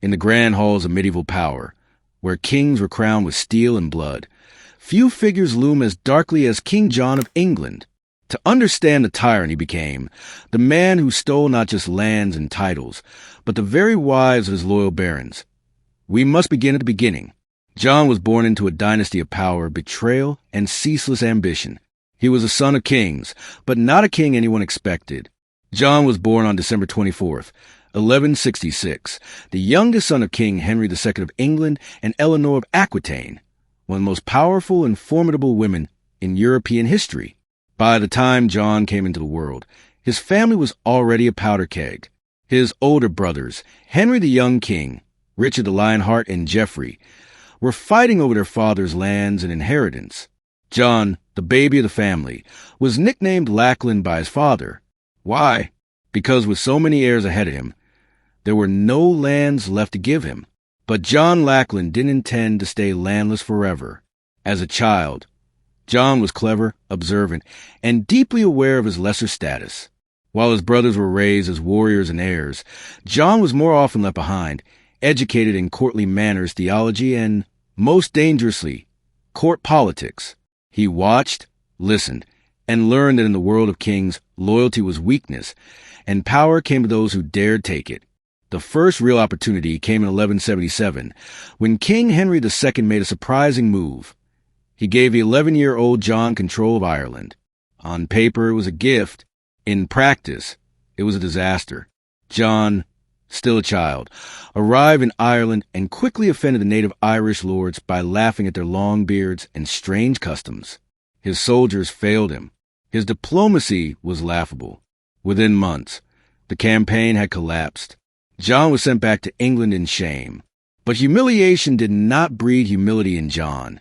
in the grand halls of medieval power, where kings were crowned with steel and blood, few figures loom as darkly as King John of England. To understand the tyrant he became, the man who stole not just lands and titles, but the very wives of his loyal barons. We must begin at the beginning. John was born into a dynasty of power, betrayal, and ceaseless ambition. He was a son of kings, but not a king anyone expected. John was born on December 24th, 1166, the youngest son of King Henry II of England and Eleanor of Aquitaine, one of the most powerful and formidable women in European history. By the time John came into the world, his family was already a powder keg. His older brothers, Henry the Young King, Richard the Lionheart, and Geoffrey, were fighting over their father's lands and inheritance. John, the baby of the family, was nicknamed Lackland by his father. Why? Because with so many heirs ahead of him, there were no lands left to give him. But John Lackland didn't intend to stay landless forever. As a child, John was clever, observant, and deeply aware of his lesser status. While his brothers were raised as warriors and heirs, John was more often left behind, educated in courtly manners, theology, and, most dangerously, court politics. He watched, listened, and learned that in the world of kings, loyalty was weakness, and power came to those who dared take it. The first real opportunity came in 1177, when King Henry II made a surprising move. He gave the 11-year-old John control of Ireland. On paper, it was a gift. In practice, it was a disaster. John, still a child, arrived in Ireland and quickly offended the native Irish lords by laughing at their long beards and strange customs. His soldiers failed him. His diplomacy was laughable. Within months, the campaign had collapsed. John was sent back to England in shame. But humiliation did not breed humility in John.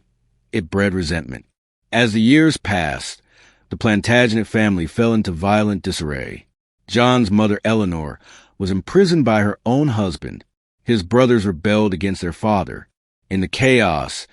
It bred resentment. As the years passed, the Plantagenet family fell into violent disarray. John's mother, Eleanor, was imprisoned by her own husband. His brothers rebelled against their father. In the chaos,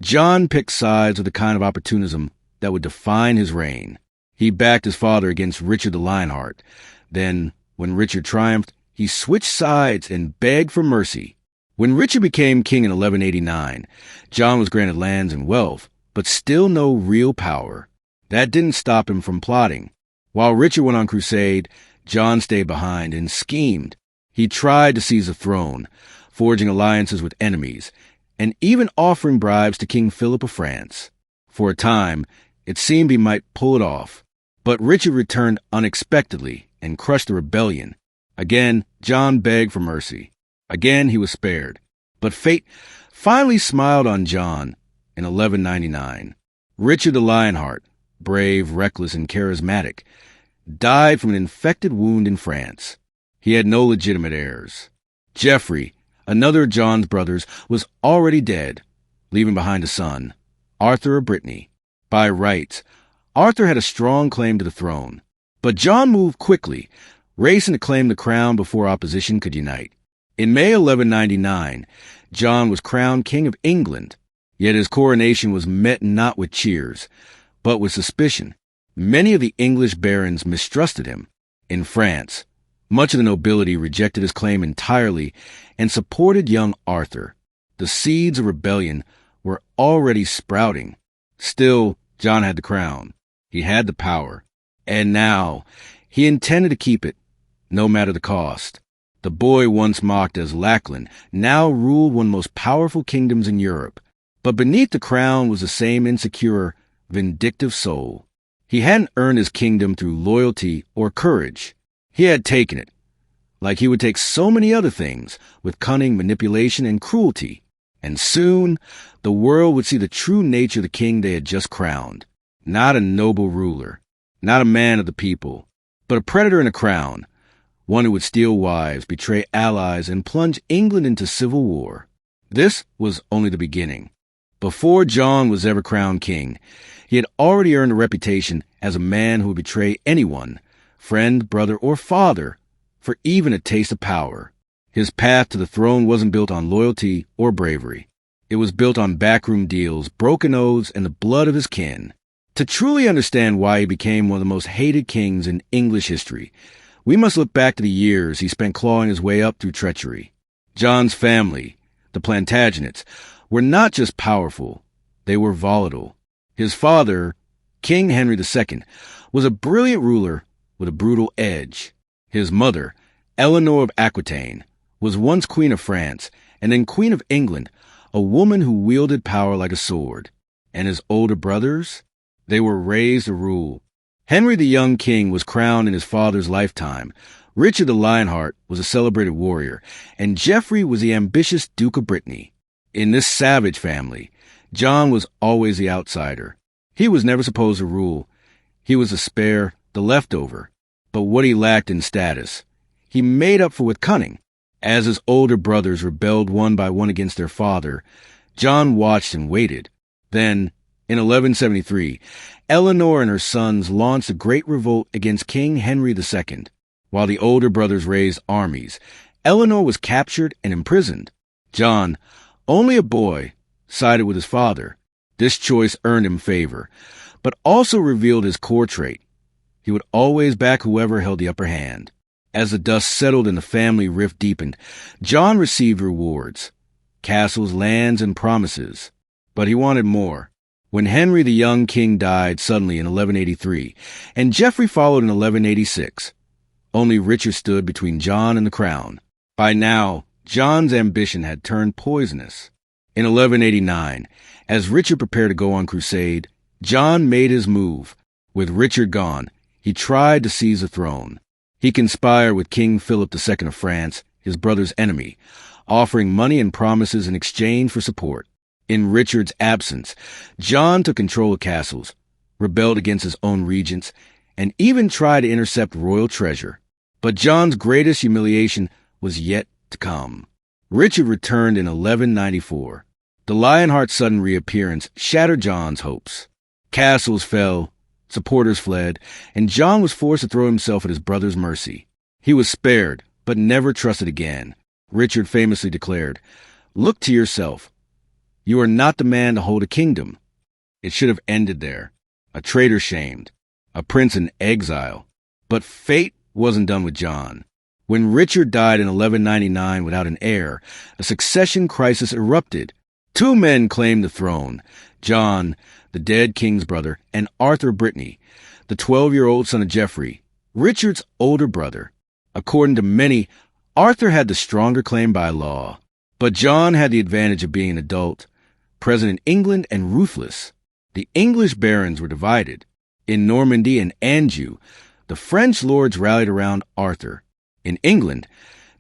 John picked sides with the kind of opportunism that would define his reign. He backed his father against Richard the Lionheart. Then, when Richard triumphed, he switched sides and begged for mercy. When Richard became king in 1189, John was granted lands and wealth, but still no real power. That didn't stop him from plotting. While Richard went on crusade, John stayed behind and schemed. He tried to seize the throne, forging alliances with enemies, and even offering bribes to King Philip of France. For a time, it seemed he might pull it off. But Richard returned unexpectedly and crushed the rebellion. Again, John begged for mercy. Again, he was spared. But fate finally smiled on John in 1199. Richard the Lionheart, brave, reckless, and charismatic, died from an infected wound in France. He had no legitimate heirs. Geoffrey, another of John's brothers, was already dead, leaving behind a son, Arthur of Brittany. By rights, Arthur had a strong claim to the throne. But John moved quickly, racing to claim the crown before opposition could unite. In May 1199, John was crowned King of England, yet his coronation was met not with cheers, but with suspicion. Many of the English barons mistrusted him. In France, much of the nobility rejected his claim entirely and supported young Arthur. The seeds of rebellion were already sprouting. Still, John had the crown. He had the power. And now, he intended to keep it, no matter the cost. The boy once mocked as Lackland now ruled one of the most powerful kingdoms in Europe. But beneath the crown was the same insecure, vindictive soul. He hadn't earned his kingdom through loyalty or courage. He had taken it, like he would take so many other things, with cunning, manipulation, and cruelty. And soon, the world would see the true nature of the king they had just crowned. Not a noble ruler, not a man of the people, but a predator in a crown, one who would steal wives, betray allies, and plunge England into civil war. This was only the beginning. Before John was ever crowned king, he had already earned a reputation as a man who would betray anyone, friend, brother, or father, for even a taste of power. His path to the throne wasn't built on loyalty or bravery. It was built on backroom deals, broken oaths, and the blood of his kin. To truly understand why he became one of the most hated kings in English history, we must look back to the years he spent clawing his way up through treachery. John's family, the Plantagenets, were not just powerful, they were volatile. His father, King Henry II, was a brilliant ruler with a brutal edge. His mother, Eleanor of Aquitaine, was once Queen of France and then Queen of England, a woman who wielded power like a sword. And his older brothers? They were raised to rule. Henry the young king was crowned in his father's lifetime. Richard the Lionheart was a celebrated warrior, and Geoffrey was the ambitious Duke of Brittany. In this savage family, John was always the outsider. He was never supposed to rule. He was the spare, the leftover. But what he lacked in status, he made up for with cunning. As his older brothers rebelled one by one against their father, John watched and waited. Then, in 1173, Eleanor and her sons launched a great revolt against King Henry II. While the older brothers raised armies, Eleanor was captured and imprisoned. John, only a boy, sided with his father. This choice earned him favor, but also revealed his core trait. He would always back whoever held the upper hand. As the dust settled and the family rift deepened, John received rewards, castles, lands, and promises. But he wanted more. When Henry the young king died suddenly in 1183, and Geoffrey followed in 1186, only Richard stood between John and the crown. By now, John's ambition had turned poisonous. In 1189, as Richard prepared to go on crusade, John made his move. With Richard gone, he tried to seize the throne. He conspired with King Philip II of France, his brother's enemy, offering money and promises in exchange for support. In Richard's absence, John took control of castles, rebelled against his own regents, and even tried to intercept royal treasure. But John's greatest humiliation was yet to come. Richard returned in 1194. The Lionheart's sudden reappearance shattered John's hopes. Castles fell, supporters fled, and John was forced to throw himself at his brother's mercy. He was spared, but never trusted again. Richard famously declared, "Look to yourself. You are not the man to hold a kingdom." It should have ended there. A traitor shamed, a prince in exile. But fate wasn't done with John. When Richard died in 1199 without an heir, a succession crisis erupted. Two men claimed the throne, John, the dead king's brother, and Arthur of Brittany, the 12-year-old son of Geoffrey, Richard's older brother. According to many, Arthur had the stronger claim by law. But John had the advantage of being an adult, present in England, and ruthless. The English barons were divided. In Normandy and Anjou, the French lords rallied around Arthur. In England,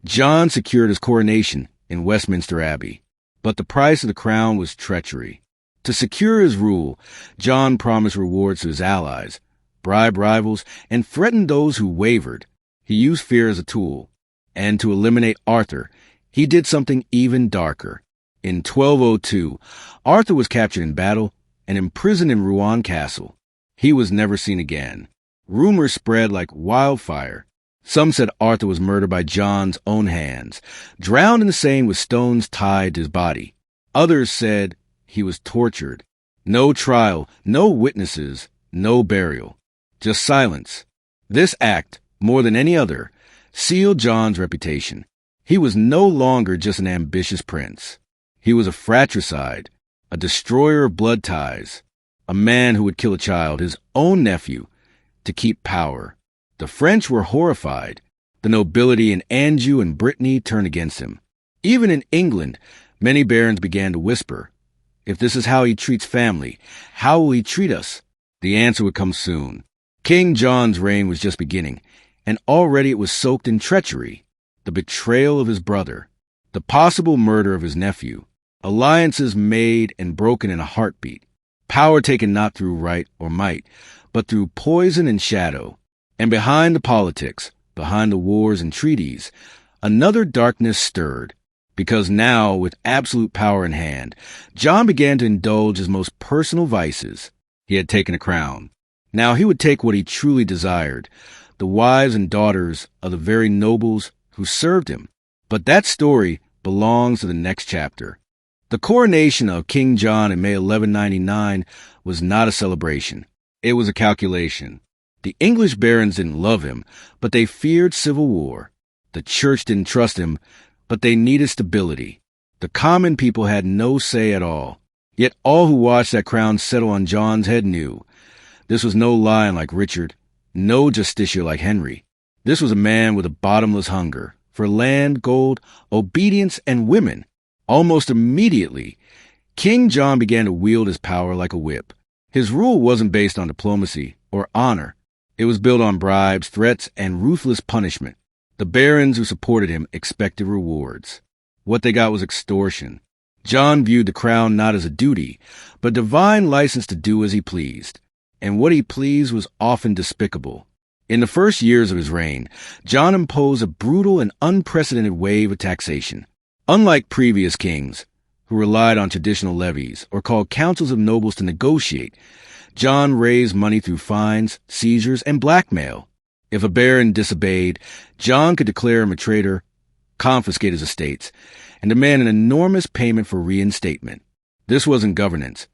John secured his coronation in Westminster Abbey. But the price of the crown was treachery. To secure his rule, John promised rewards to his allies, bribed rivals, and threatened those who wavered. He used fear as a tool. And to eliminate Arthur, he did something even darker. In 1202, Arthur was captured in battle and imprisoned in Rouen Castle. He was never seen again. Rumors spread like wildfire. Some said Arthur was murdered by John's own hands, drowned in the Seine with stones tied to his body. Others said he was tortured. No trial, no witnesses, no burial. Just silence. This act, more than any other, sealed John's reputation. He was no longer just an ambitious prince. He was a fratricide, a destroyer of blood ties, a man who would kill a child, his own nephew, to keep power. The French were horrified. The nobility in Anjou and Brittany turned against him. Even in England, many barons began to whisper, "If this is how he treats family, how will he treat us?" The answer would come soon. King John's reign was just beginning, and already it was soaked in treachery. The betrayal of his brother, the possible murder of his nephew, alliances made and broken in a heartbeat, power taken not through right or might, but through poison and shadow. And behind the politics, behind the wars and treaties, another darkness stirred. Because now, with absolute power in hand, John began to indulge his most personal vices. He had taken a crown. Now he would take what he truly desired, the wives and daughters of the very nobles who served him. But that story belongs to the next chapter. The coronation of King John in May 1199 was not a celebration. It was a calculation. The English barons didn't love him, but they feared civil war. The church didn't trust him, but they needed stability. The common people had no say at all. Yet all who watched that crown settle on John's head knew this was no lion like Richard, no justiciar like Henry. This was a man with a bottomless hunger for land, gold, obedience, and women. Almost immediately, King John began to wield his power like a whip. His rule wasn't based on diplomacy or honor. It was built on bribes, threats, and ruthless punishment. The barons who supported him expected rewards. What they got was extortion. John viewed the crown not as a duty, but divine license to do as he pleased. And what he pleased was often despicable. In the first years of his reign, John imposed a brutal and unprecedented wave of taxation. Unlike previous kings, who relied on traditional levies or called councils of nobles to negotiate, John raised money through fines, seizures, and blackmail. If a baron disobeyed, John could declare him a traitor, confiscate his estates, and demand an enormous payment for reinstatement. This wasn't governance.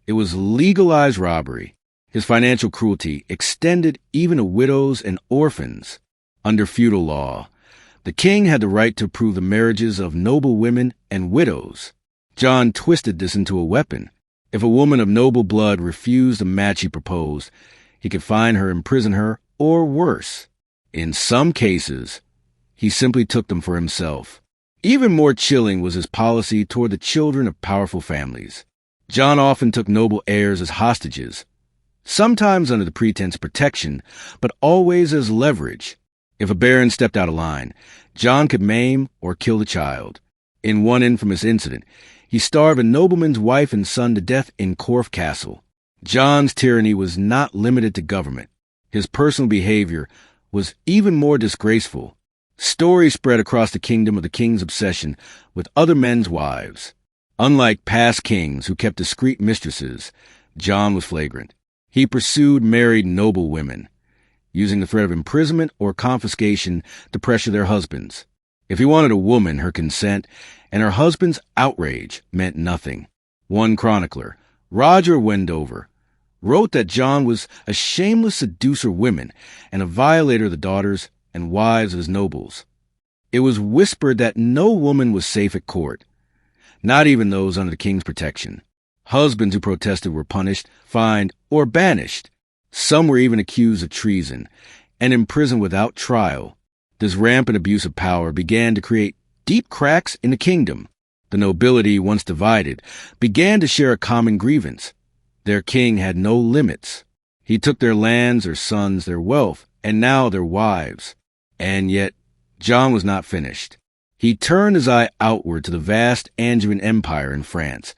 It was legalized robbery. His financial cruelty extended even to widows and orphans. Under feudal law, the king had the right to approve the marriages of noble women and widows. John twisted this into a weapon. If a woman of noble blood refused the match he proposed, he could fine her, imprison her, or worse. In some cases, he simply took them for himself. Even more chilling was his policy toward the children of powerful families. John often took noble heirs as hostages, sometimes under the pretense of protection, but always as leverage. If a baron stepped out of line, John could maim or kill the child. In one infamous incident, he starved a nobleman's wife and son to death in Corfe Castle. John's tyranny was not limited to government. His personal behavior was even more disgraceful. Stories spread across the kingdom of the king's obsession with other men's wives. Unlike past kings who kept discreet mistresses, John was flagrant. He pursued married noble women, using the threat of imprisonment or confiscation to pressure their husbands. If he wanted a woman, her consent and her husband's outrage meant nothing. One chronicler, Roger Wendover, wrote that John was a shameless seducer of women and a violator of the daughters and wives of his nobles. It was whispered that no woman was safe at court, not even those under the king's protection. Husbands who protested were punished, fined, or banished. Some were even accused of treason and imprisoned without trial. This rampant abuse of power began to create deep cracks in the kingdom. The nobility, once divided, began to share a common grievance. Their king had no limits. He took their lands, their sons, their wealth, and now their wives. And yet, John was not finished. He turned his eye outward to the vast Angevin Empire in France,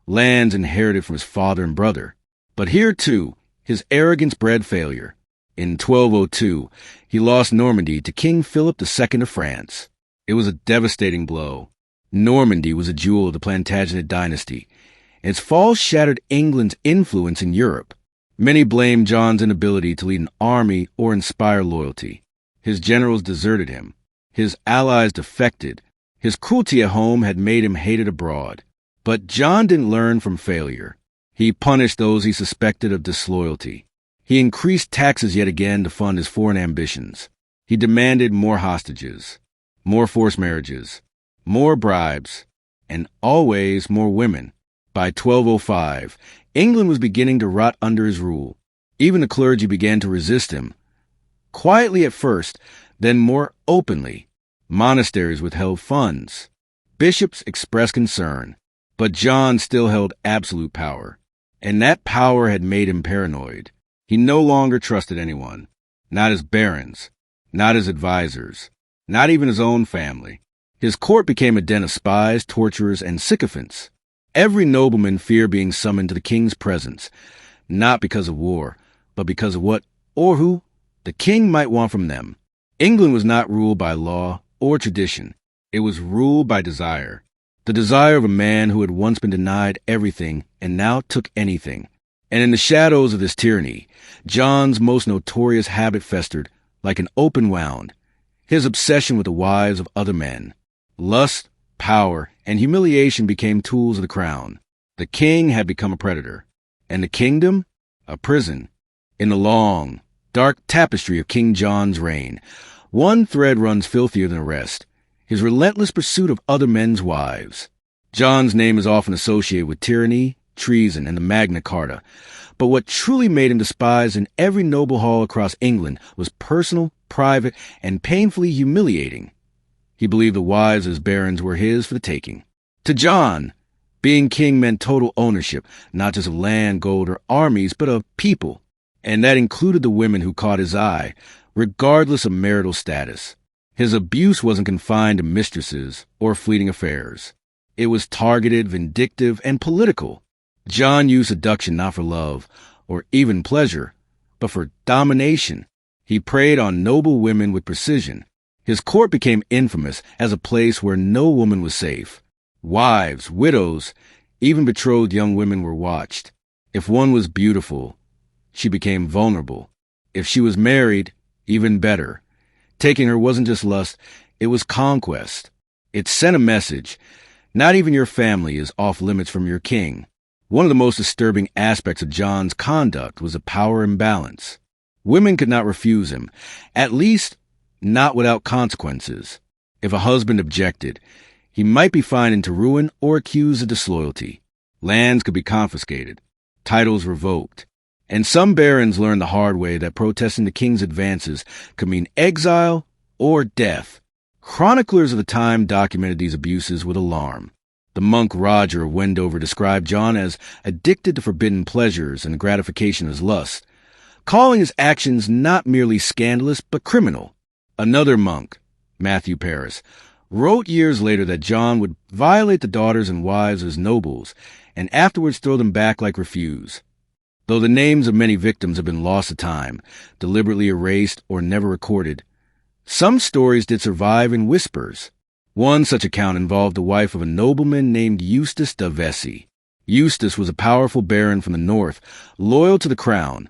lands inherited from his father and brother. But here, too, his arrogance bred failure. In 1202, he lost Normandy to King Philip II of France. It was a devastating blow. Normandy was a jewel of the Plantagenet dynasty. Its fall shattered England's influence in Europe. Many blamed John's inability to lead an army or inspire loyalty. His generals deserted him. His allies defected. His cruelty at home had made him hated abroad. But John didn't learn from failure. He punished those he suspected of disloyalty. He increased taxes yet again to fund his foreign ambitions. He demanded more hostages, more forced marriages, more bribes, and always more women. By 1205, England was beginning to rot under his rule. Even the clergy began to resist him. Quietly at first, then more openly. Monasteries withheld funds. Bishops expressed concern. But John still held absolute power. And that power had made him paranoid. He no longer trusted anyone. Not his barons. Not his advisors. Not even his own family. His court became a den of spies, torturers, and sycophants. Every nobleman feared being summoned to the king's presence, not because of war, but because of what or who the king might want from them. England was not ruled by law or tradition. It was ruled by desire. The desire of a man who had once been denied everything and now took anything. And in the shadows of this tyranny, John's most notorious habit festered like an open wound. His obsession with the wives of other men. Lust, power, and humiliation became tools of the crown. The king had become a predator, and the kingdom, a prison. In the long, dark tapestry of King John's reign, one thread runs filthier than the rest. his relentless pursuit of other men's wives. John's name is often associated with tyranny, treason, and the Magna Carta, but what truly made him despised in every noble hall across England was personal, private, and painfully humiliating. He believed the wives as barons were his for the taking. To John, being king meant total ownership, not just of land, gold, or armies, but of people. And that included the women who caught his eye, regardless of marital status. His abuse wasn't confined to mistresses or fleeting affairs. It was targeted, vindictive, and political. John used seduction not for love or even pleasure, but for domination. He preyed on noble women with precision. His court became infamous as a place where no woman was safe. Wives, widows, even betrothed young women were watched. If one was beautiful, she became vulnerable. If she was married, even better. Taking her wasn't just lust, it was conquest. It sent a message. Not even your family is off limits from your king. One of the most disturbing aspects of John's conduct was a power imbalance. Women could not refuse him, at least not without consequences. If a husband objected, he might be fined into ruin or accused of disloyalty. Lands could be confiscated, titles revoked. And some barons learned the hard way that protesting the king's advances could mean exile or death. Chroniclers of the time documented these abuses with alarm. The monk Roger of Wendover described John as addicted to forbidden pleasures and the gratification of his lust, calling his actions not merely scandalous but criminal. Another monk, Matthew Paris, wrote years later that John would violate the daughters and wives of his nobles and afterwards throw them back like refuse. Though the names of many victims have been lost to time, deliberately erased or never recorded, some stories did survive in whispers. One such account involved the wife of a nobleman named Eustace de Vesey. Eustace was a powerful baron from the north, loyal to the crown,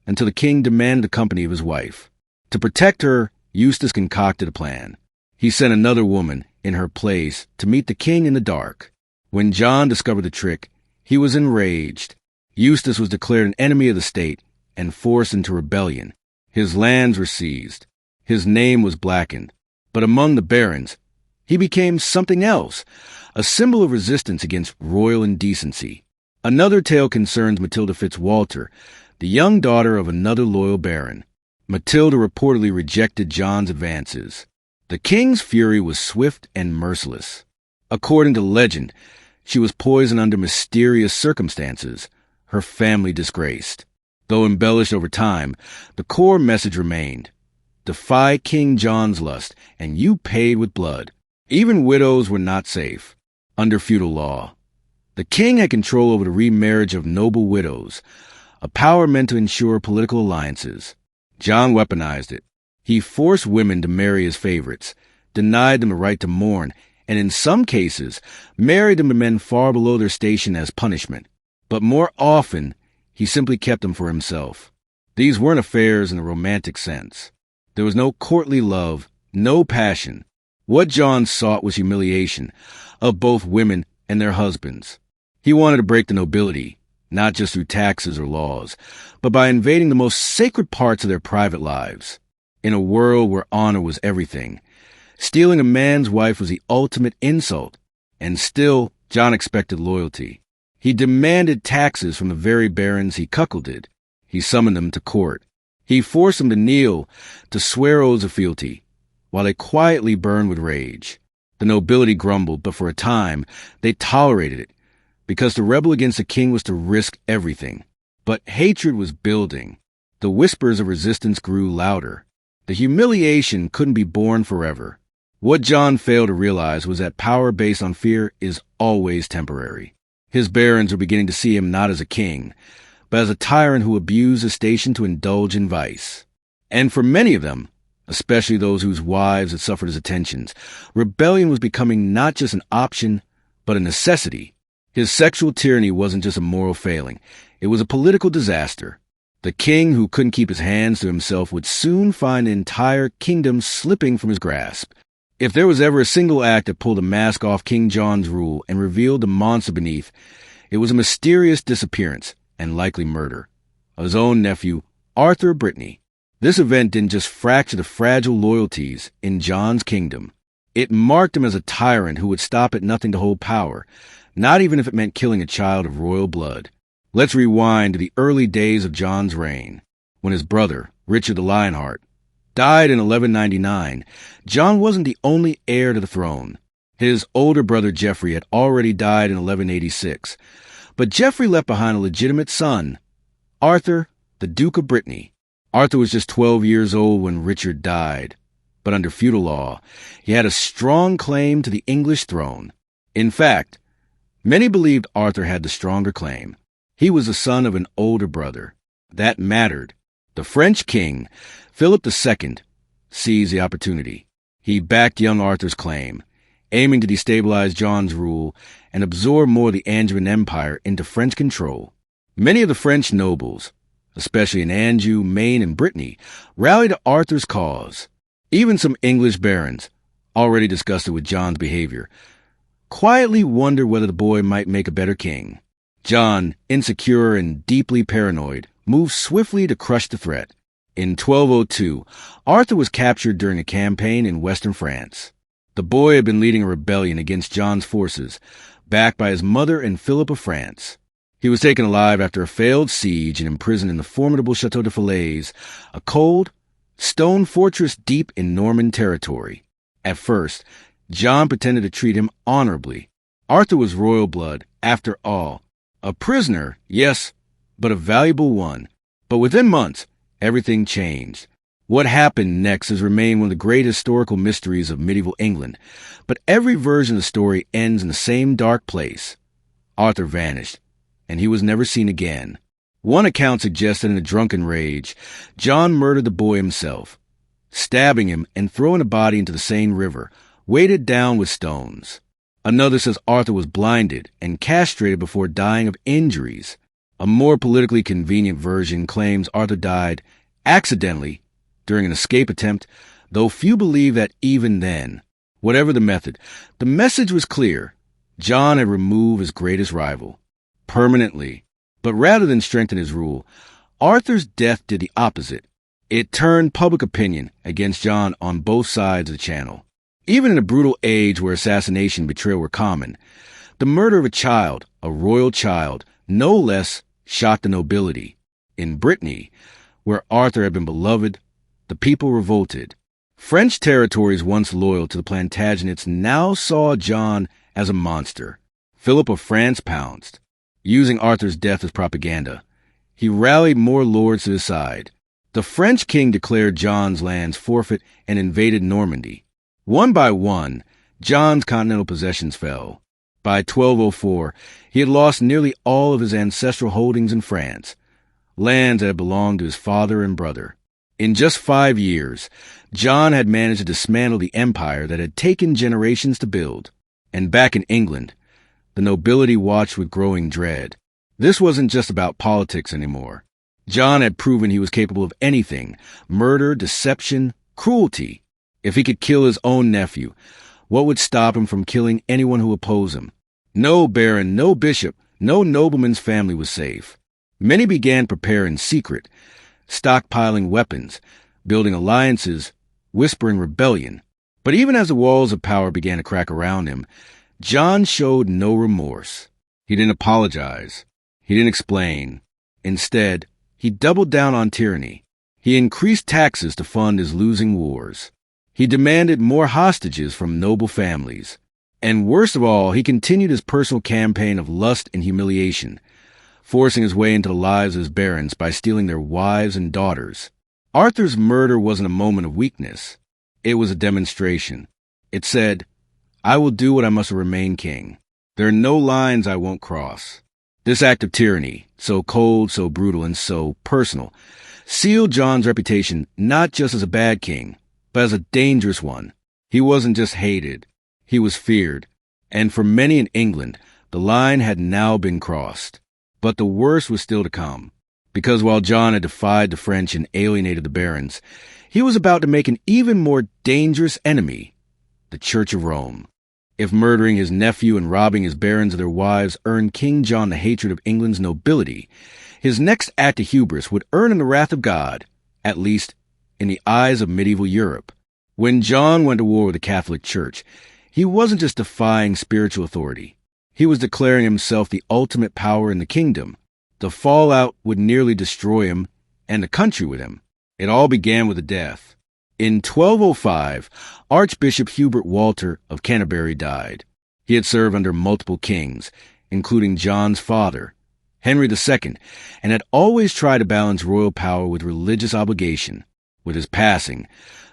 until the king demanded the company of his wife. To protect her, Eustace concocted a plan. He sent another woman in her place to meet the king in the dark. When John discovered the trick, he was enraged. Eustace was declared an enemy of the state and forced into rebellion. His lands were seized. His name was blackened. But among the barons, he became something else, a symbol of resistance against royal indecency. Another tale concerns Matilda Fitzwalter, the young daughter of another loyal baron. Matilda reportedly rejected John's advances. The king's fury was swift and merciless. According to legend, she was poisoned under mysterious circumstances, her family disgraced. Though embellished over time, the core message remained. Defy King John's lust, and you paid with blood. Even widows were not safe under feudal law. The king had control over the remarriage of noble widows, a power meant to ensure political alliances. John weaponized it. He forced women to marry his favorites, denied them the right to mourn, and in some cases, married them to men far below their station as punishment. But more often, he simply kept them for himself. These weren't affairs in a romantic sense. There was no courtly love, no passion. What John sought was humiliation of both women and their husbands. He wanted to break the nobility, not just through taxes or laws, but by invading the most sacred parts of their private lives. In a world where honor was everything, stealing a man's wife was the ultimate insult. And still, John expected loyalty. He demanded taxes from the very barons he cuckolded. He summoned them to court. He forced them to kneel, to swear oaths of fealty, while they quietly burned with rage. The nobility grumbled, but for a time, they tolerated it, because to rebel against the king was to risk everything. But hatred was building. The whispers of resistance grew louder. The humiliation couldn't be borne forever. What John failed to realize was that power based on fear is always temporary. His barons were beginning to see him not as a king, but as a tyrant who abused his station to indulge in vice. And for many of them, especially those whose wives had suffered his attentions, rebellion was becoming not just an option, but a necessity. His sexual tyranny wasn't just a moral failing, it was a political disaster. The king who couldn't keep his hands to himself would soon find the entire kingdom slipping from his grasp. If there was ever a single act that pulled the mask off King John's rule and revealed the monster beneath, it was a mysterious disappearance and likely murder of his own nephew, Arthur of Brittany. This event didn't just fracture the fragile loyalties in John's kingdom. It marked him as a tyrant who would stop at nothing to hold power, not even if it meant killing a child of royal blood. Let's rewind to the early days of John's reign. When his brother, Richard the Lionheart, died in 1199, John wasn't the only heir to the throne. His older brother Geoffrey had already died in 1186, but Geoffrey left behind a legitimate son, Arthur, the Duke of Brittany. Arthur was just 12 years old when Richard died, but under feudal law, he had a strong claim to the English throne. In fact, many believed Arthur had the stronger claim. He was the son of an older brother. That mattered. The French king, Philip II, seized the opportunity. He backed young Arthur's claim, aiming to destabilize John's rule and absorb more of the Angevin Empire into French control. Many of the French nobles, especially in Anjou, Maine, and Brittany, rallied to Arthur's cause. Even some English barons, already disgusted with John's behavior, quietly wondered whether the boy might make a better king. John, insecure and deeply paranoid, moved swiftly to crush the threat. In 1202, Arthur was captured during a campaign in western France. The boy had been leading a rebellion against John's forces, backed by his mother and Philip of France. He was taken alive after a failed siege and imprisoned in the formidable Château de Falaise, a cold, stone fortress deep in Norman territory. At first, John pretended to treat him honorably. Arthur was royal blood, after all. A prisoner, yes, but a valuable one. But within months, everything changed. What happened next has remained one of the great historical mysteries of medieval England, but every version of the story ends in the same dark place. Arthur vanished, and he was never seen again. One account suggests that in a drunken rage, John murdered the boy himself, stabbing him and throwing the body into the Seine River, weighted down with stones. Another says Arthur was blinded and castrated before dying of injuries. A more politically convenient version claims Arthur died accidentally during an escape attempt, though few believe that even then. Whatever the method, the message was clear. John had removed his greatest rival, permanently. But rather than strengthen his rule, Arthur's death did the opposite. It turned public opinion against John on both sides of the channel. Even in a brutal age where assassination and betrayal were common, the murder of a child, a royal child, no less, shocked the nobility. In Brittany, where Arthur had been beloved, the people revolted. French territories once loyal to the Plantagenets now saw John as a monster. Philip of France pounced, using Arthur's death as propaganda. He rallied more lords to his side. The French king declared John's lands forfeit and invaded Normandy. One by one, John's continental possessions fell. By 1204, he had lost nearly all of his ancestral holdings in France, lands that had belonged to his father and brother. In just 5 years, John had managed to dismantle the empire that had taken generations to build. And back in England, the nobility watched with growing dread. This wasn't just about politics anymore. John had proven he was capable of anything: murder, deception, cruelty. If he could kill his own nephew, what would stop him from killing anyone who opposed him? No baron, no bishop, no nobleman's family was safe. Many began to prepare in secret, stockpiling weapons, building alliances, whispering rebellion. But even as the walls of power began to crack around him, John showed no remorse. He didn't apologize. He didn't explain. Instead, he doubled down on tyranny. He increased taxes to fund his losing wars. He demanded more hostages from noble families. And worst of all, he continued his personal campaign of lust and humiliation, forcing his way into the lives of his barons by stealing their wives and daughters. Arthur's murder wasn't a moment of weakness. It was a demonstration. It said, "I will do what I must to remain king. There are no lines I won't cross." This act of tyranny, so cold, so brutal, and so personal, sealed John's reputation not just as a bad king, but as a dangerous one. He wasn't just hated, he was feared. And for many in England, the line had now been crossed. But the worst was still to come. Because while John had defied the French and alienated the barons, he was about to make an even more dangerous enemy: the Church of Rome. If murdering his nephew and robbing his barons of their wives earned King John the hatred of England's nobility, his next act of hubris would earn him the wrath of God, at least in the eyes of medieval Europe. When John went to war with the Catholic Church, he wasn't just defying spiritual authority. He was declaring himself the ultimate power in the kingdom. The fallout would nearly destroy him and the country with him. It all began with a death. In 1205, Archbishop Hubert Walter of Canterbury died. He had served under multiple kings, including John's father, Henry II, and had always tried to balance royal power with religious obligation. With his passing,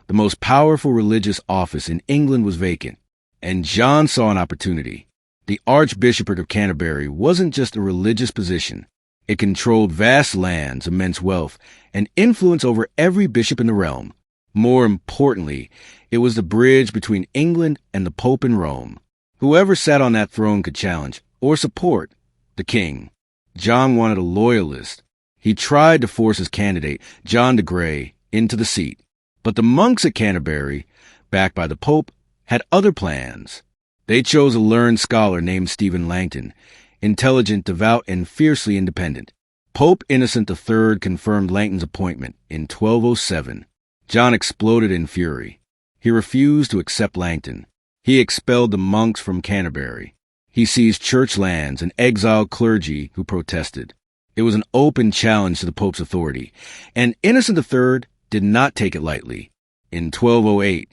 the most powerful religious office in England was vacant, and John saw an opportunity. The Archbishopric of Canterbury wasn't just a religious position. It controlled vast lands, immense wealth, and influence over every bishop in the realm. More importantly, it was the bridge between England and the Pope in Rome. Whoever sat on that throne could challenge or support the king. John wanted a loyalist. He tried to force his candidate, John de Grey, into the seat. But the monks at Canterbury, backed by the Pope, had other plans. They chose a learned scholar named Stephen Langton, intelligent, devout, and fiercely independent. Pope Innocent III confirmed Langton's appointment in 1207. John exploded in fury. He refused to accept Langton. He expelled the monks from Canterbury. He seized church lands and exiled clergy who protested. It was an open challenge to the Pope's authority, and Innocent III did not take it lightly. In 1208,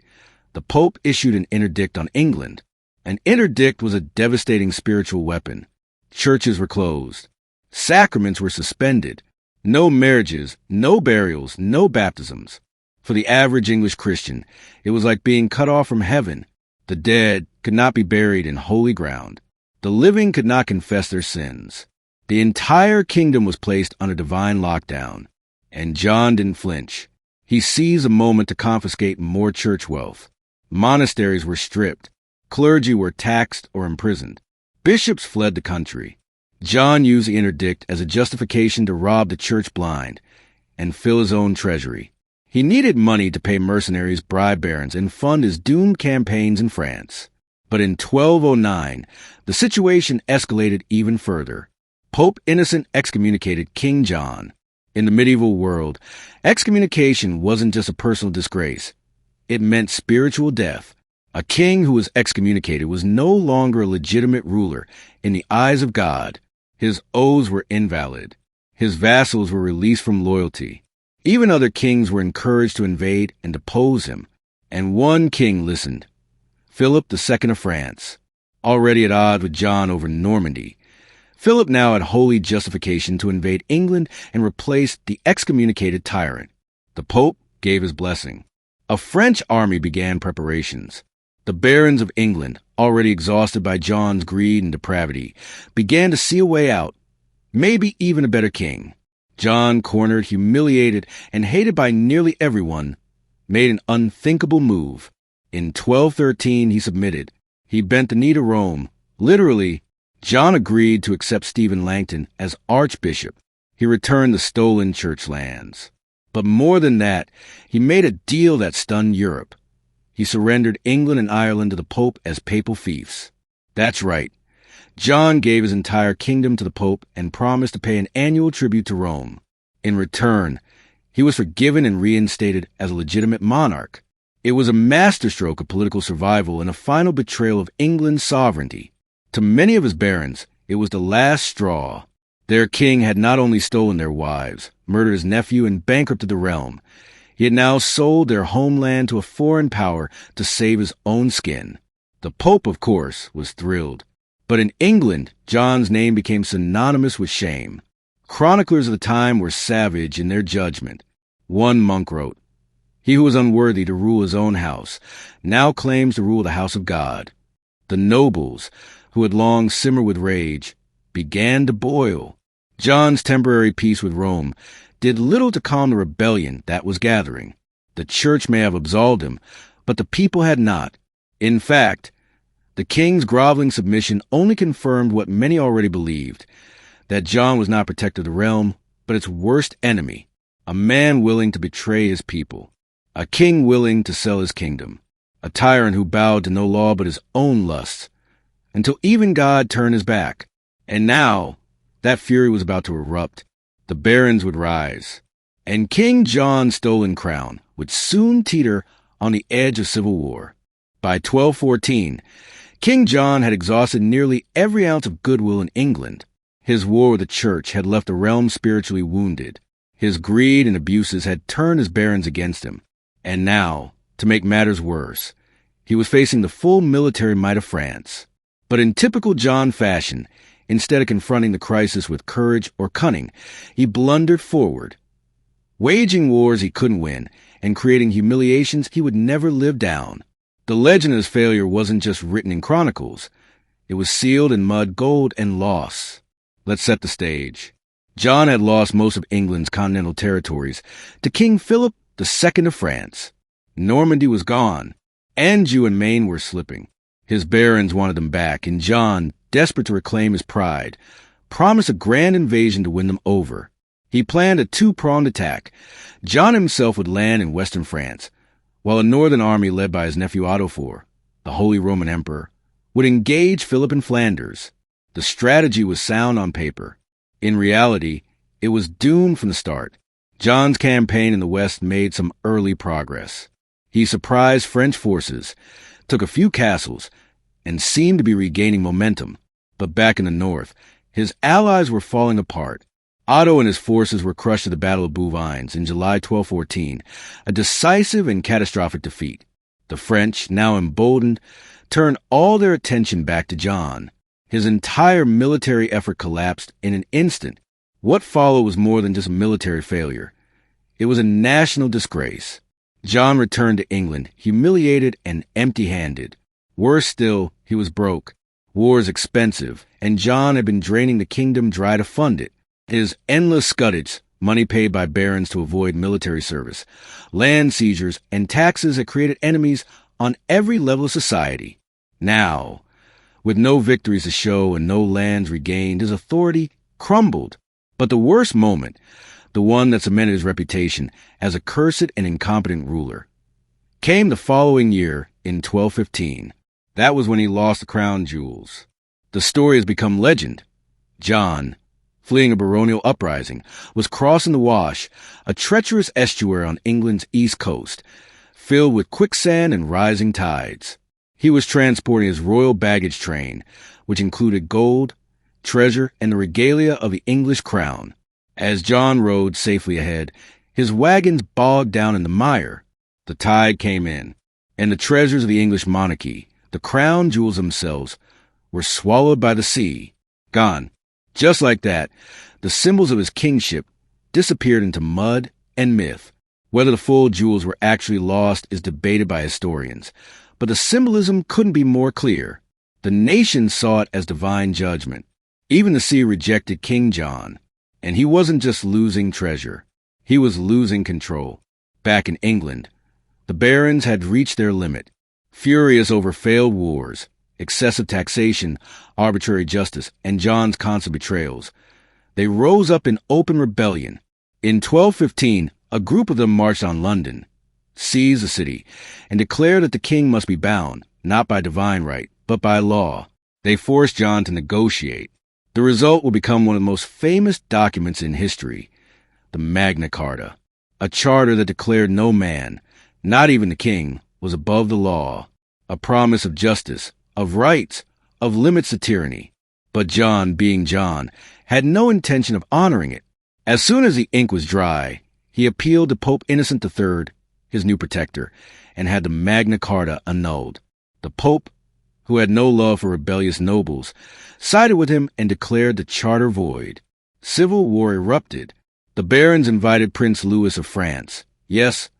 the Pope issued an interdict on England. An interdict was a devastating spiritual weapon. Churches were closed. Sacraments were suspended. No marriages, no burials, no baptisms. For the average English Christian, it was like being cut off from heaven. The dead could not be buried in holy ground. The living could not confess their sins. The entire kingdom was placed under divine lockdown. And John didn't flinch. He seized a moment to confiscate more church wealth. Monasteries were stripped. Clergy were taxed or imprisoned. Bishops fled the country. John used the interdict as a justification to rob the church blind and fill his own treasury. He needed money to pay mercenaries, bribe barons, and fund his doomed campaigns in France. But in 1209, the situation escalated even further. Pope Innocent excommunicated King John. In the medieval world, excommunication wasn't just a personal disgrace. It meant spiritual death. A king who was excommunicated was no longer a legitimate ruler in the eyes of God. His oaths were invalid. His vassals were released from loyalty. Even other kings were encouraged to invade and depose him. And one king listened. Philip II of France, already at odds with John over Normandy. Philip now had holy justification to invade England and replace the excommunicated tyrant. The Pope gave his blessing. A French army began preparations. The barons of England, already exhausted by John's greed and depravity, began to see a way out, maybe even a better king. John, cornered, humiliated, and hated by nearly everyone, made an unthinkable move. In 1213, he submitted. He bent the knee to Rome. Literally, John agreed to accept Stephen Langton as archbishop. He returned the stolen church lands. But more than that, he made a deal that stunned Europe. He surrendered England and Ireland to the Pope as papal fiefs. That's right. John gave his entire kingdom to the Pope and promised to pay an annual tribute to Rome. In return, he was forgiven and reinstated as a legitimate monarch. It was a masterstroke of political survival and a final betrayal of England's sovereignty. To many of his barons, it was the last straw. Their king had not only stolen their wives, murdered his nephew, and bankrupted the realm. He had now sold their homeland to a foreign power to save his own skin. The Pope, of course, was thrilled. But in England, John's name became synonymous with shame. Chroniclers of the time were savage in their judgment. One monk wrote, "He who was unworthy to rule his own house now claims to rule the house of God." The nobles, who had long simmered with rage, began to boil. John's temporary peace with Rome did little to calm the rebellion that was gathering. The church may have absolved him, but the people had not. In fact, the king's groveling submission only confirmed what many already believed, that John was not protector of the realm, but its worst enemy, a man willing to betray his people, a king willing to sell his kingdom, a tyrant who bowed to no law but his own lusts, until even God turned his back. And now, that fury was about to erupt. The barons would rise, and King John's stolen crown would soon teeter on the edge of civil war. By 1214, King John had exhausted nearly every ounce of goodwill in England. His war with the church had left the realm spiritually wounded. His greed and abuses had turned his barons against him. And now, to make matters worse, he was facing the full military might of France. But in typical John fashion, instead of confronting the crisis with courage or cunning, he blundered forward, waging wars he couldn't win and creating humiliations he would never live down. The legend of his failure wasn't just written in chronicles. It was sealed in mud, gold, and loss. Let's set the stage. John had lost most of England's continental territories to King Philip II of France. Normandy was gone. Anjou and Maine were slipping. His barons wanted them back, and John, desperate to reclaim his pride, promised a grand invasion to win them over. He planned a two-pronged attack. John himself would land in western France, while a northern army led by his nephew Otto, the Holy Roman Emperor, would engage Philip in Flanders. The strategy was sound on paper. In reality, it was doomed from the start. John's campaign in the west made some early progress. He surprised French forces, took a few castles, and seemed to be regaining momentum. But back in the north, his allies were falling apart. Otto and his forces were crushed at the Battle of Bouvines in July 1214, a decisive and catastrophic defeat. The French, now emboldened, turned all their attention back to John. His entire military effort collapsed in an instant. What followed was more than just a military failure. It was a national disgrace. John returned to England, humiliated and empty-handed. Worse still, he was broke. War is expensive, and John had been draining the kingdom dry to fund it. His endless scuttage, money paid by barons to avoid military service, land seizures, and taxes had created enemies on every level of society. Now, with no victories to show and no lands regained, his authority crumbled. But the worst moment, the one that cemented his reputation as a cursed and incompetent ruler, came the following year in 1215. That was when he lost the crown jewels. The story has become legend. John, fleeing a baronial uprising, was crossing the Wash, a treacherous estuary on England's east coast, filled with quicksand and rising tides. He was transporting his royal baggage train, which included gold, treasure, and the regalia of the English crown. As John rode safely ahead, his wagons bogged down in the mire. The tide came in, and the treasures of the English monarchy, the crown jewels themselves, were swallowed by the sea, gone. Just like that, the symbols of his kingship disappeared into mud and myth. Whether the full jewels were actually lost is debated by historians, but the symbolism couldn't be more clear. The nation saw it as divine judgment. Even the sea rejected King John. And he wasn't just losing treasure. He was losing control. Back in England, the barons had reached their limit. Furious over failed wars, excessive taxation, arbitrary justice, and John's constant betrayals, they rose up in open rebellion. In 1215, a group of them marched on London, seized the city, and declared that the king must be bound, not by divine right, but by law. They forced John to negotiate. The result will become one of the most famous documents in history, the Magna Carta, a charter that declared no man, not even the king, was above the law, a promise of justice, of rights, of limits to tyranny. But John, being John, had no intention of honoring it. As soon as the ink was dry, he appealed to Pope Innocent III, his new protector, and had the Magna Carta annulled. The Pope, who had no love for rebellious nobles, sided with him and declared the charter void. Civil war erupted. The barons invited Prince Louis of France, yes,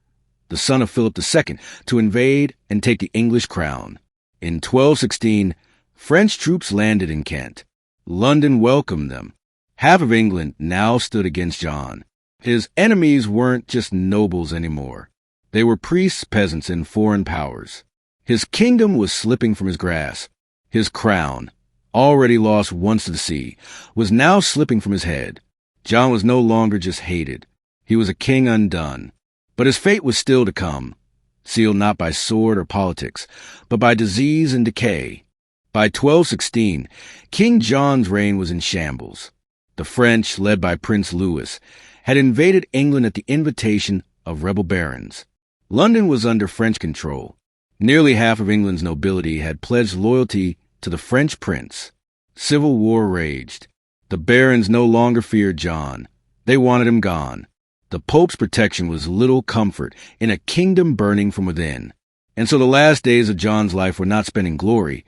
the son of Philip II, to invade and take the English crown. In 1216, French troops landed in Kent. London welcomed them. Half of England now stood against John. His enemies weren't just nobles anymore. They were priests, peasants, and foreign powers. His kingdom was slipping from his grasp. His crown, already lost once to the sea, was now slipping from his head. John was no longer just hated. He was a king undone. But his fate was still to come, sealed not by sword or politics, but by disease and decay. By 1216, King John's reign was in shambles. The French, led by Prince Louis, had invaded England at the invitation of rebel barons. London was under French control. Nearly half of England's nobility had pledged loyalty to the French prince. Civil war raged. The barons no longer feared John. They wanted him gone. The Pope's protection was little comfort in a kingdom burning from within. And so the last days of John's life were not spent in glory,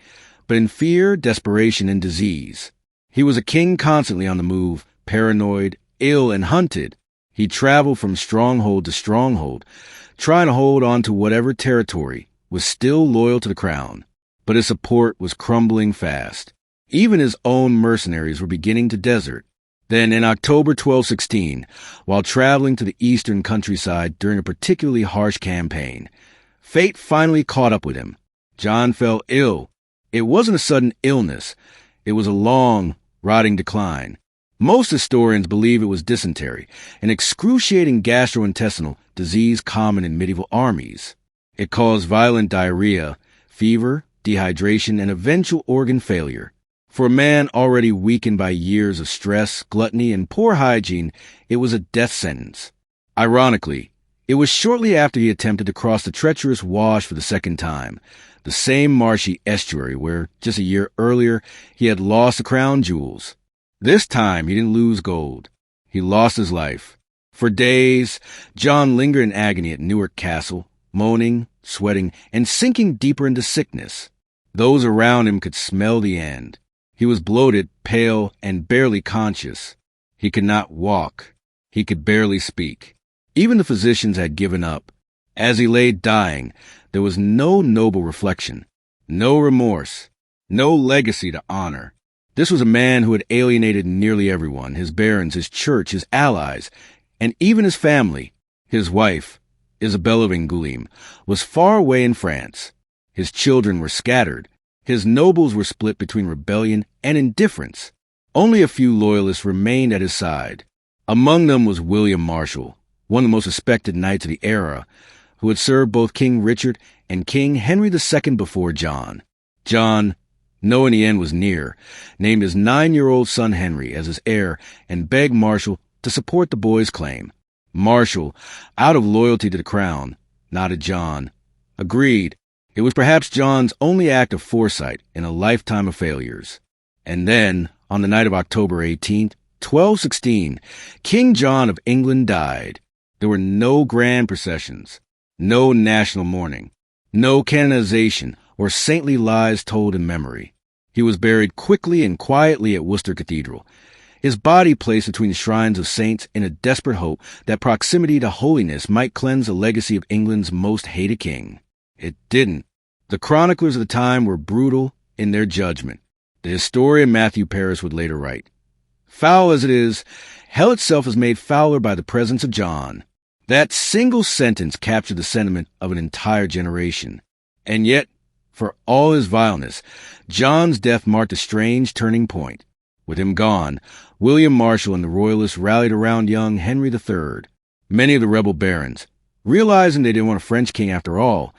but in fear, desperation, and disease. He was a king constantly on the move, paranoid, ill, and hunted. He traveled from stronghold to stronghold, trying to hold on to whatever territory was still loyal to the crown. But his support was crumbling fast. Even his own mercenaries were beginning to desert. Then, in October 1216, while traveling to the eastern countryside during a particularly harsh campaign, fate finally caught up with him. John fell ill. It wasn't a sudden illness. It was a long, rotting decline. Most historians believe it was dysentery, an excruciating gastrointestinal disease common in medieval armies. It caused violent diarrhea, fever, dehydration, and eventual organ failure. For a man already weakened by years of stress, gluttony, and poor hygiene, it was a death sentence. Ironically, it was shortly after he attempted to cross the treacherous Wash for the second time, the same marshy estuary where, just a year earlier, he had lost the crown jewels. This time, he didn't lose gold. He lost his life. For days, John lingered in agony at Newark Castle, moaning, sweating, and sinking deeper into sickness. Those around him could smell the end. He was bloated, pale, and barely conscious. He could not walk. He could barely speak. Even the physicians had given up. As he lay dying, there was no noble reflection, no remorse, no legacy to honor. This was a man who had alienated nearly everyone, his barons, his church, his allies, and even his family. His wife, Isabella of Angoulême, was far away in France. His children were scattered. His nobles were split between rebellion and indifference. Only a few loyalists remained at his side. Among them was William Marshal, one of the most respected knights of the era, who had served both King Richard and King Henry II before John. John, knowing the end was near, named his 9-year-old son Henry as his heir and begged Marshal to support the boy's claim. Marshal, out of loyalty to the crown, nodded John, agreed. It was perhaps John's only act of foresight in a lifetime of failures. And then, on the night of October 18th, 1216, King John of England died. There were no grand processions, no national mourning, no canonization or saintly lies told in memory. He was buried quickly and quietly at Worcester Cathedral, his body placed between the shrines of saints in a desperate hope that proximity to holiness might cleanse the legacy of England's most hated king. It didn't. The chroniclers of the time were brutal in their judgment. The historian Matthew Paris would later write, "Foul as it is, hell itself is made fouler by the presence of John." That single sentence captured the sentiment of an entire generation. And yet, for all his vileness, John's death marked a strange turning point. With him gone, William Marshal and the Royalists rallied around young Henry III. Many of the rebel barons, realizing they didn't want a French king after all,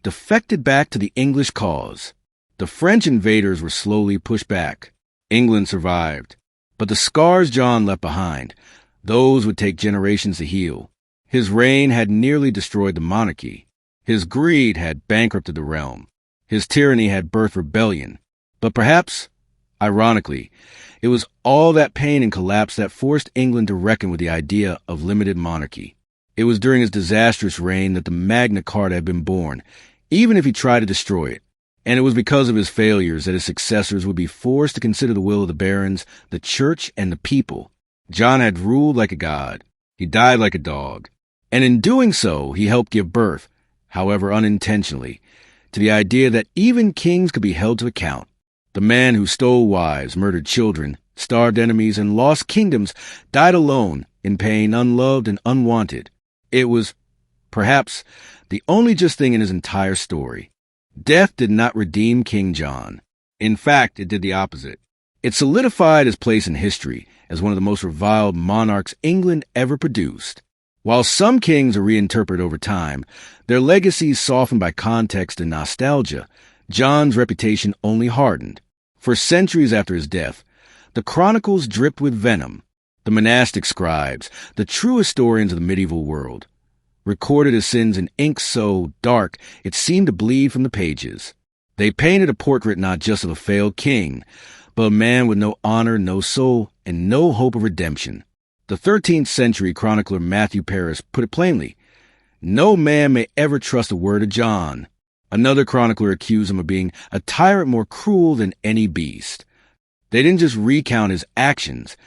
defected back to the English cause. The French invaders were slowly pushed back. England survived. But the scars John left behind, those would take generations to heal. His reign had nearly destroyed the monarchy. His greed had bankrupted the realm. His tyranny had birthed rebellion. But perhaps, ironically, it was all that pain and collapse that forced England to reckon with the idea of limited monarchy. It was during his disastrous reign that the Magna Carta had been born, even if he tried to destroy it. And it was because of his failures that his successors would be forced to consider the will of the barons, the church, and the people. John had ruled like a god. He died like a dog. And in doing so, he helped give birth, however unintentionally, to the idea that even kings could be held to account. The man who stole wives, murdered children, starved enemies, and lost kingdoms died alone, in pain, unloved and unwanted. It was, perhaps, the only just thing in his entire story. Death did not redeem King John. In fact, it did the opposite. It solidified his place in history as one of the most reviled monarchs England ever produced. While some kings are reinterpreted over time, their legacies softened by context and nostalgia, John's reputation only hardened. For centuries after his death, the chronicles dripped with venom. The monastic scribes, the true historians of the medieval world, recorded his sins in ink so dark it seemed to bleed from the pages. They painted a portrait not just of a failed king, but a man with no honor, no soul, and no hope of redemption. The 13th century chronicler Matthew Paris put it plainly, "No man may ever trust a word of John." Another chronicler accused him of being a tyrant more cruel than any beast. They didn't just recount his actions.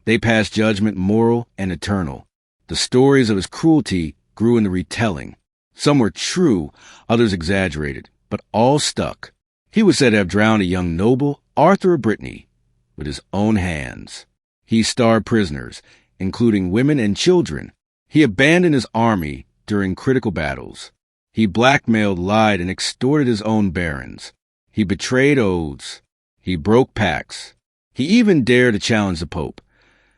They passed judgment moral and eternal. The stories of his cruelty grew in the retelling. Some were true, others exaggerated, but all stuck. He was said to have drowned a young noble, Arthur of Brittany, with his own hands. He starved prisoners, including women and children. He abandoned his army during critical battles. He blackmailed, lied, and extorted his own barons. He betrayed oaths. He broke pacts. He even dared to challenge the Pope,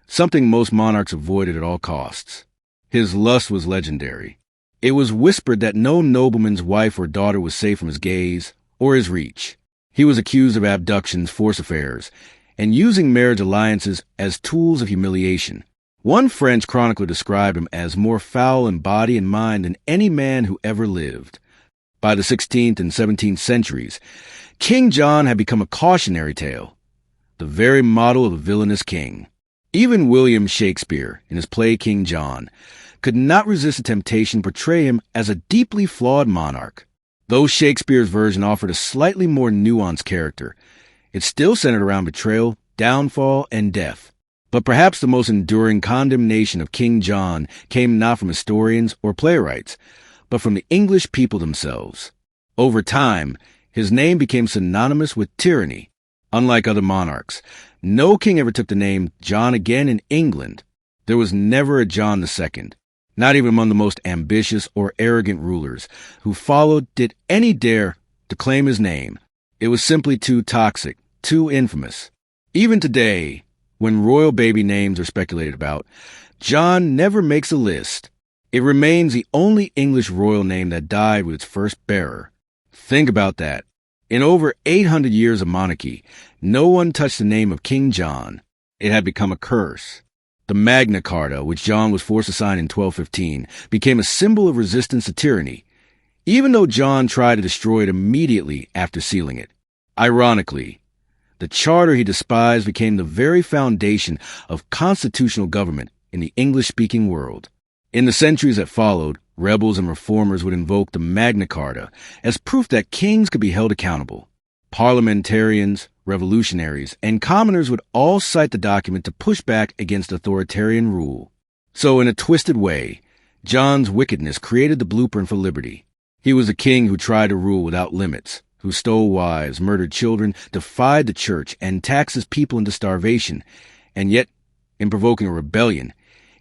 something most monarchs avoided at all costs. His lust was legendary. It was whispered that no nobleman's wife or daughter was safe from his gaze or his reach. He was accused of abductions, forced affairs, and using marriage alliances as tools of humiliation. One French chronicler described him as more foul in body and mind than any man who ever lived. By the 16th and 17th centuries, King John had become a cautionary tale, the very model of a villainous king. Even William Shakespeare, in his play King John, could not resist the temptation to portray him as a deeply flawed monarch. Though Shakespeare's version offered a slightly more nuanced character, it still centered around betrayal, downfall, and death. But perhaps the most enduring condemnation of King John came not from historians or playwrights, but from the English people themselves. Over time, his name became synonymous with tyranny. Unlike other monarchs, no king ever took the name John again in England. There was never a John II, not even among the most ambitious or arrogant rulers who followed did any dare to claim his name. It was simply too toxic, too infamous. Even today, when royal baby names are speculated about, John never makes a list. It remains the only English royal name that died with its first bearer. Think about that. In over 800 years of monarchy, no one touched the name of King John. It had become a curse. The Magna Carta, which John was forced to sign in 1215, became a symbol of resistance to tyranny, even though John tried to destroy it immediately after sealing it. Ironically, the charter he despised became the very foundation of constitutional government in the English-speaking world. In the centuries that followed, rebels and reformers would invoke the Magna Carta as proof that kings could be held accountable. Parliamentarians, revolutionaries, and commoners would all cite the document to push back against authoritarian rule. So in a twisted way, John's wickedness created the blueprint for liberty. He was a king who tried to rule without limits, who stole wives, murdered children, defied the church, and taxed his people into starvation. And yet, in provoking a rebellion,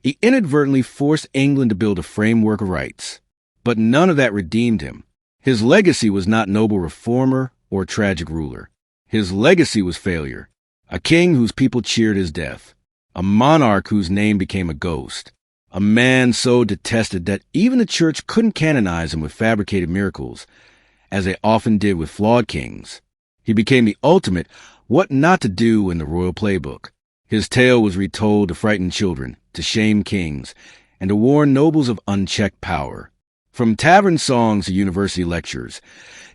he inadvertently forced England to build a framework of rights. But none of that redeemed him. His legacy was not noble reformer or tragic ruler. His legacy was failure. A king whose people cheered his death. A monarch whose name became a ghost. A man so detested that even the church couldn't canonize him with fabricated miracles, as they often did with flawed kings. He became the ultimate what not to do in the royal playbook. His tale was retold to frighten children, to shame kings, and to warn nobles of unchecked power. From tavern songs to university lectures,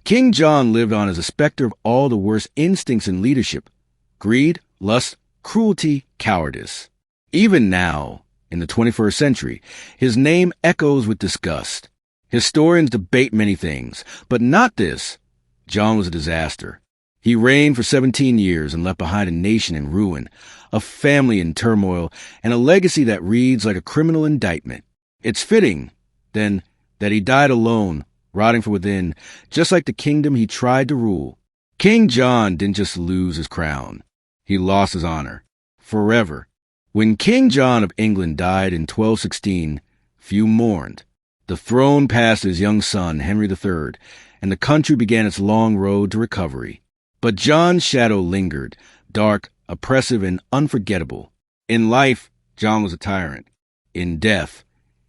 King John lived on as a specter of all the worst instincts in leadership: greed, lust, cruelty, cowardice. Even now, in the 21st century, his name echoes with disgust. Historians debate many things, but not this. John was a disaster. He reigned for 17 years and left behind a nation in ruin, a family in turmoil, and a legacy that reads like a criminal indictment. It's fitting, then, that he died alone, rotting from within, just like the kingdom he tried to rule. King John didn't just lose his crown. He lost his honor. Forever. When King John of England died in 1216, few mourned. The throne passed to his young son, Henry III, and the country began its long road to recovery. But John's shadow lingered, dark, oppressive, and unforgettable. In life, John was a tyrant. In death,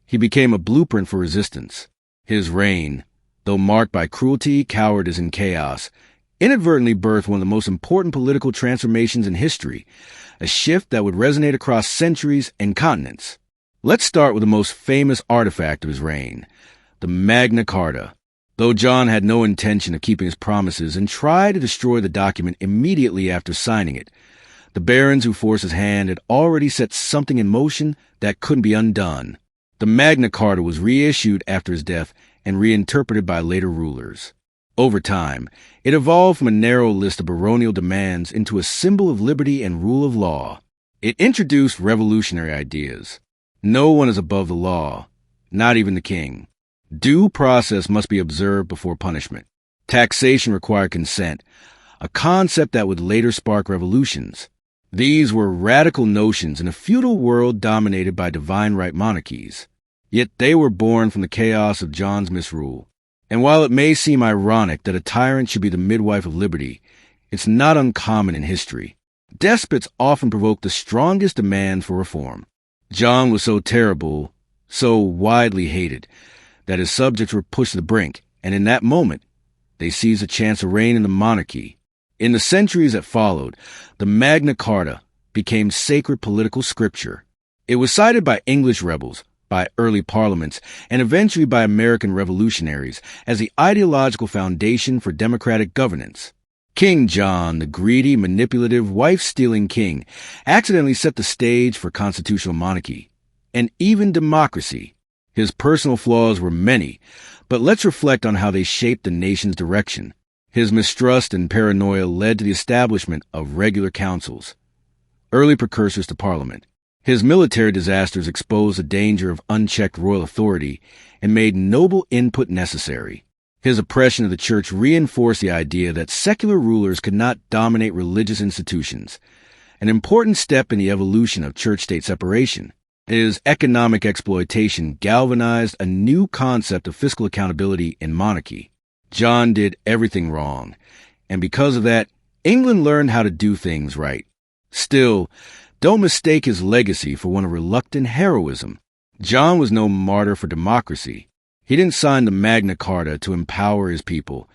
he became a blueprint for resistance. His reign, though marked by cruelty, cowardice, and chaos, inadvertently birthed one of the most important political transformations in history, a shift that would resonate across centuries and continents. Let's start with the most famous artifact of his reign, the Magna Carta. Though John had no intention of keeping his promises and tried to destroy the document immediately after signing it, the barons who forced his hand had already set something in motion that couldn't be undone. The Magna Carta was reissued after his death and reinterpreted by later rulers. Over time, it evolved from a narrow list of baronial demands into a symbol of liberty and rule of law. It introduced revolutionary ideas. No one is above the law, not even the king. Due process must be observed before punishment. Taxation required consent, a concept that would later spark revolutions. These were radical notions in a feudal world dominated by divine right monarchies. Yet they were born from the chaos of John's misrule. And while it may seem ironic that a tyrant should be the midwife of liberty, it's not uncommon in history. Despots often provoke the strongest demand for reform. John was so terrible, so widely hated, that his subjects were pushed to the brink, and in that moment, they seized a chance to reign in the monarchy. In the centuries that followed, the Magna Carta became sacred political scripture. It was cited by English rebels, by early parliaments, and eventually by American revolutionaries as the ideological foundation for democratic governance. King John, the greedy, manipulative, wife-stealing king, accidentally set the stage for constitutional monarchy, and even democracy. His personal flaws were many, but let's reflect on how they shaped the nation's direction. His mistrust and paranoia led to the establishment of regular councils, early precursors to Parliament. His military disasters exposed the danger of unchecked royal authority and made noble input necessary. His oppression of the church reinforced the idea that secular rulers could not dominate religious institutions, an important step in the evolution of church-state separation. His economic exploitation galvanized a new concept of fiscal accountability in monarchy. John did everything wrong, and because of that, England learned how to do things right. Still, don't mistake his legacy for one of reluctant heroism. John was no martyr for democracy. He didn't sign the Magna Carta to empower his people.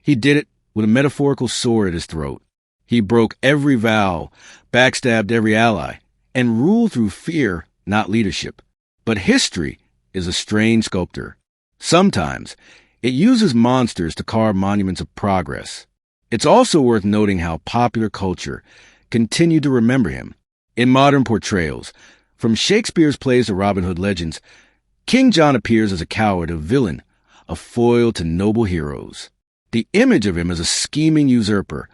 He did it with a metaphorical sword at his throat. He broke every vow, backstabbed every ally, and ruled through fear, not leadership. But history is a strange sculptor. Sometimes it uses monsters to carve monuments of progress. It's also worth noting how popular culture continued to remember him. In modern portrayals, from Shakespeare's plays to Robin Hood legends, King John appears as a coward, a villain, a foil to noble heroes. The image of him as a scheming usurper,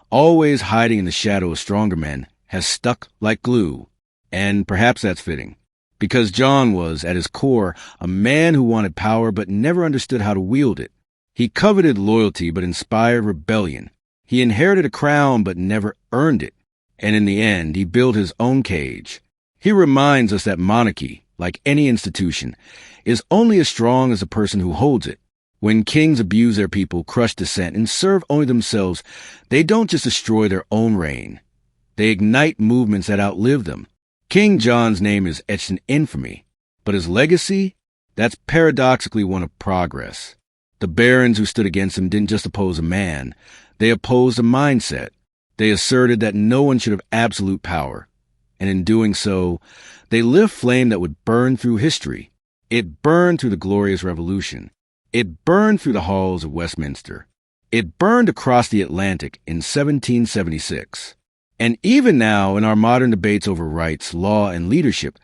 always hiding in the shadow of stronger men, has stuck like glue. And perhaps that's fitting, because John was, at his core, a man who wanted power but never understood how to wield it. He coveted loyalty but inspired rebellion. He inherited a crown but never earned it. And in the end, he built his own cage. He reminds us that monarchy, like any institution, is only as strong as the person who holds it. When kings abuse their people, crush dissent, and serve only themselves, they don't just destroy their own reign. They ignite movements that outlive them. King John's name is etched in infamy, but his legacy, that's paradoxically one of progress. The barons who stood against him didn't just oppose a man, they opposed a mindset. They asserted that no one should have absolute power, and in doing so, they lit a flame that would burn through history. It burned through the Glorious Revolution. It burned through the halls of Westminster. It burned across the Atlantic in 1776. And even now, in our modern debates over rights, law, and leadership,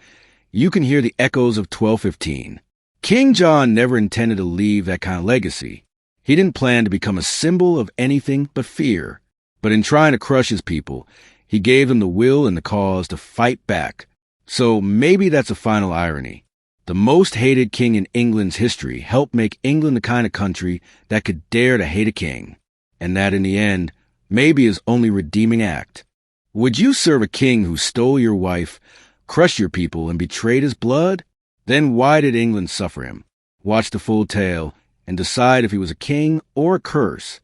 you can hear the echoes of 1215. King John never intended to leave that kind of legacy. He didn't plan to become a symbol of anything but fear. But in trying to crush his people, he gave them the will and the cause to fight back. So maybe that's a final irony. The most hated king in England's history helped make England the kind of country that could dare to hate a king. And that, in the end, may be his only redeeming act. Would you serve a king who stole your wife, crushed your people, and betrayed his blood? Then why did England suffer him? Watch the full tale and decide if he was a king or a curse.